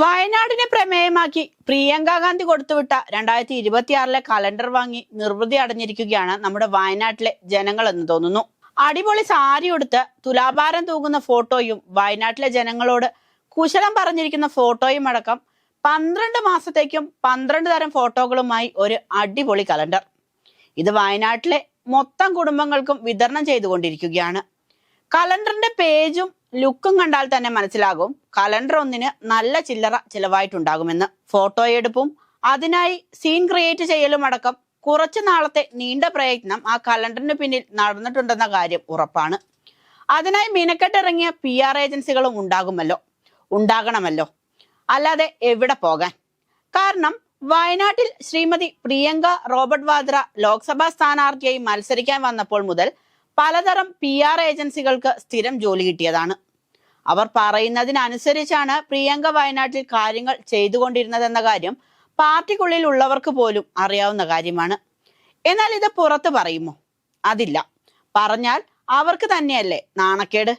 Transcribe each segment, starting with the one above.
വയനാടിനെ പ്രമേയമാക്കി പ്രിയങ്ക ഗാന്ധി കൊടുത്തുവിട്ട 2026 കലണ്ടർ വാങ്ങി നിർവൃതി അടഞ്ഞിരിക്കുകയാണ് നമ്മുടെ വയനാട്ടിലെ ജനങ്ങൾ എന്ന് തോന്നുന്നു. അടിപൊളി സാരി ഉടുത്ത് തുലാഭാരം തൂകുന്ന ഫോട്ടോയും വയനാട്ടിലെ ജനങ്ങളോട് കുശലം പറഞ്ഞിരിക്കുന്ന ഫോട്ടോയും അടക്കം 12 മാസത്തേക്കും 12 തരം ഫോട്ടോകളുമായി ഒരു അടിപൊളി കലണ്ടർ. ഇത് വയനാട്ടിലെ മൊത്തം കുടുംബങ്ങൾക്കും വിതരണം ചെയ്തുകൊണ്ടിരിക്കുകയാണ്. കലണ്ടറിന്റെ പേജും ലുക്കും കണ്ടാൽ തന്നെ മനസ്സിലാകും കലണ്ടർ ഒന്നിന് നല്ല ചില്ലറ ചിലവായിട്ടുണ്ടാകുമെന്ന്. ഫോട്ടോയെടുപ്പും അതിനായി സീൻ ക്രിയേറ്റ് ചെയ്യലും അടക്കം കുറച്ചു നാളത്തെ നീണ്ട പ്രയത്നം ആ കലണ്ടറിന് പിന്നിൽ നടന്നിട്ടുണ്ടെന്ന കാര്യം ഉറപ്പാണ്. അതിനായി മിനക്കെട്ടിറങ്ങിയ PR ഏജൻസികളും ഉണ്ടാകണമല്ലോ. അല്ലാതെ എവിടെ പോകാൻ? കാരണം വയനാട്ടിൽ ശ്രീമതി പ്രിയങ്ക റോബർട്ട് വാദ്ര ലോക്സഭാ സ്ഥാനാർത്ഥിയായി മത്സരിക്കാൻ വന്നപ്പോൾ മുതൽ പലതരം PR ഏജൻസികൾക്ക് സ്ഥിരം ജോലി കിട്ടിയതാണ്. അവർ പറയുന്നതിനനുസരിച്ചാണ് പ്രിയങ്ക വയനാട്ടിൽ കാര്യങ്ങൾ ചെയ്തുകൊണ്ടിരുന്നതെന്ന കാര്യം പാർട്ടിക്കുള്ളിൽ ഉള്ളവർക്ക് പോലും അറിയാവുന്ന കാര്യമാണ്. എന്നാൽ ഇത് പുറത്ത് പറയുമോ? അതില്ല. പറഞ്ഞാൽ അവർക്ക് തന്നെയല്ലേ നാണക്കേട്.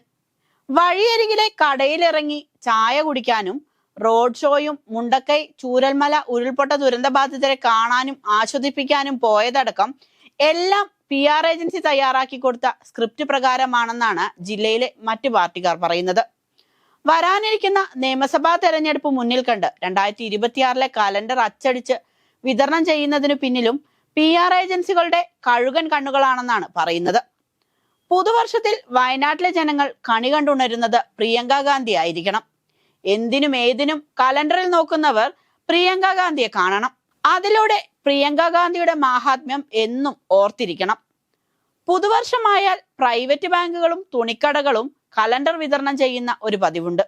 വഴിയരികിലെ കടയിലിറങ്ങി ചായ കുടിക്കാനും റോഡ് ഷോയും മുണ്ടക്കൈ ചൂരൽമല ഉരുൾപൊട്ട ദുരന്തബാധിതരെ കാണാനും ആസ്വദിപ്പിക്കാനും പോയതടക്കം എല്ലാം PR ഏജൻസി തയ്യാറാക്കി കൊടുത്ത സ്ക്രിപ്റ്റ് പ്രകാരമാണെന്നാണ് ജില്ലയിലെ മറ്റു പാർട്ടിക്കാർ പറയുന്നത്. വരാനിരിക്കുന്ന നിയമസഭാ തെരഞ്ഞെടുപ്പ് മുന്നിൽ കണ്ട് 2026 കലണ്ടർ അച്ചടിച്ച് വിതരണം ചെയ്യുന്നതിനു പിന്നിലും PR ഏജൻസികളുടെ കഴുകൻ കണ്ണുകളാണെന്നാണ് പറയുന്നത്. പുതുവർഷത്തിൽ വയനാട്ടിലെ ജനങ്ങൾ കണി കണ്ടുണരുന്നത് പ്രിയങ്ക ഗാന്ധി ആയിരിക്കണം. എന്തിനും ഏതിനും കലണ്ടറിൽ നോക്കുന്നവർ പ്രിയങ്ക ഗാന്ധിയെ കാണണം. അതിലൂടെ പ്രിയങ്ക ഗാന്ധിയുടെ മാഹാത്മ്യം എന്നും ഓർത്തിരിക്കണം. പുതുവർഷമായാൽ പ്രൈവറ്റ് ബാങ്കുകളും തുണിക്കടകളും കലണ്ടർ വിതരണം ചെയ്യുന്ന ഒരു പതിവുണ്ട്.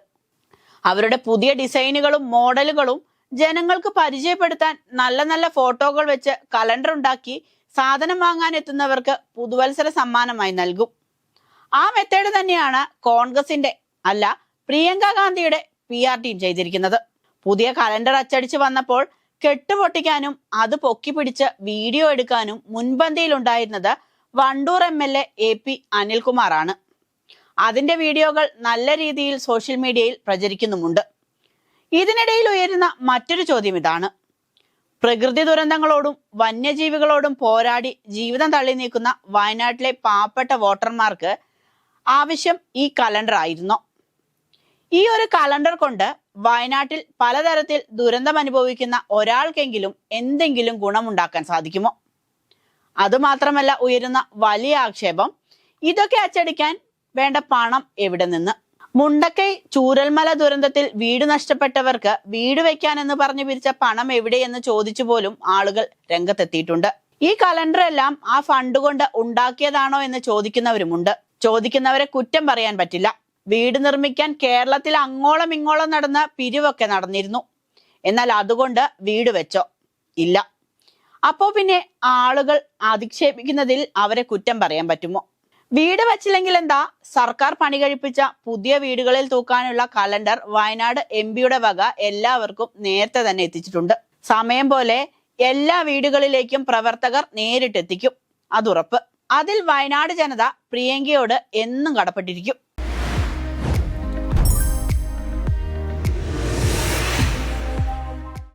അവരുടെ പുതിയ ഡിസൈനുകളും മോഡലുകളും ജനങ്ങൾക്ക് പരിചയപ്പെടുത്താൻ നല്ല നല്ല ഫോട്ടോകൾ വെച്ച് കലണ്ടർ ഉണ്ടാക്കി സാധനം വാങ്ങാൻ എത്തുന്നവർക്ക് പുതുവത്സര സമ്മാനമായി നൽകും. ആ മെത്തേഡ് തന്നെയാണ് കോൺഗ്രസിന്റെ അല്ല പ്രിയങ്ക ഗാന്ധിയുടെ PR ടീം ചെയ്തിരിക്കുന്നത്. പുതിയ കലണ്ടർ അച്ചടിച്ച് വന്നപ്പോൾ കെട്ടുപൊട്ടിക്കാനും അത് പൊക്കി പിടിച്ച് വീഡിയോ എടുക്കാനും മുൻപന്തിയിലുണ്ടായിരുന്നത് വണ്ടൂർ MLA AP അനിൽകുമാറാണ്. അതിന്റെ വീഡിയോകൾ നല്ല രീതിയിൽ സോഷ്യൽ മീഡിയയിൽ പ്രചരിക്കുന്നുമുണ്ട്. ഇതിനിടയിൽ ഉയരുന്ന മറ്റൊരു ചോദ്യം ഇതാണ്: പ്രകൃതി ദുരന്തങ്ങളോടും വന്യജീവികളോടും പോരാടി ജീവിതം തള്ളി നീക്കുന്ന വയനാട്ടിലെ പാവപ്പെട്ട വോട്ടർമാർക്ക് ആവശ്യം ഈ കലണ്ടർ ആയിരുന്നോ? ഈ ഒരു കലണ്ടർ കൊണ്ട് വയനാട്ടിൽ പലതരത്തിൽ ദുരന്തം അനുഭവിക്കുന്ന ഒരാൾക്കെങ്കിലും എന്തെങ്കിലും ഗുണമുണ്ടാക്കാൻ സാധിക്കുമോ? അതുമാത്രമല്ല, ഉയരുന്ന വലിയ ആക്ഷേപം, ഇതൊക്കെ അച്ചടിക്കാൻ വേണ്ട പണം എവിടെ നിന്ന്? മുണ്ടക്കൈ ചൂരൽമല ദുരന്തത്തിൽ വീട് നഷ്ടപ്പെട്ടവർക്ക് വീട് വെക്കാൻ എന്ന് പറഞ്ഞു പിരിച്ച പണം എവിടെയെന്ന് ചോദിച്ചു പോലും ആളുകൾ രംഗത്തെത്തിയിട്ടുണ്ട്. ഈ കലണ്ടർ എല്ലാം ആ ഫണ്ട് കൊണ്ട് ഉണ്ടാക്കിയതാണോ എന്ന് ചോദിക്കുന്നവരുമുണ്ട്. ചോദിക്കുന്നവരെ കുറ്റം പറയാൻ പറ്റില്ല. വീട് നിർമ്മിക്കാൻ കേരളത്തിൽ അങ്ങോളം ഇങ്ങോളം നടന്ന പിരിവൊക്കെ നടന്നിരുന്നു. എന്നാൽ അതുകൊണ്ട് വീട് വെച്ചോ? ഇല്ല. അപ്പോ പിന്നെ ആളുകൾ അധിക്ഷേപിക്കുന്നതിൽ അവരെ കുറ്റം പറയാൻ പറ്റുമോ? വീട് വെച്ചില്ലെങ്കിൽ എന്താ, സർക്കാർ പണി കഴിപ്പിച്ച പുതിയ വീടുകളിൽ തൂക്കാനുള്ള കലണ്ടർ വയനാട് MP വക എല്ലാവർക്കും നേരത്തെ തന്നെ എത്തിച്ചിട്ടുണ്ട്. സമയം പോലെ എല്ലാ വീടുകളിലേക്കും പ്രവർത്തകർ നേരിട്ടെത്തിക്കും, അതുറപ്പ്. അതിൽ വയനാട് ജനത പ്രിയങ്കയോട് എന്നും കടപ്പെട്ടിരിക്കും.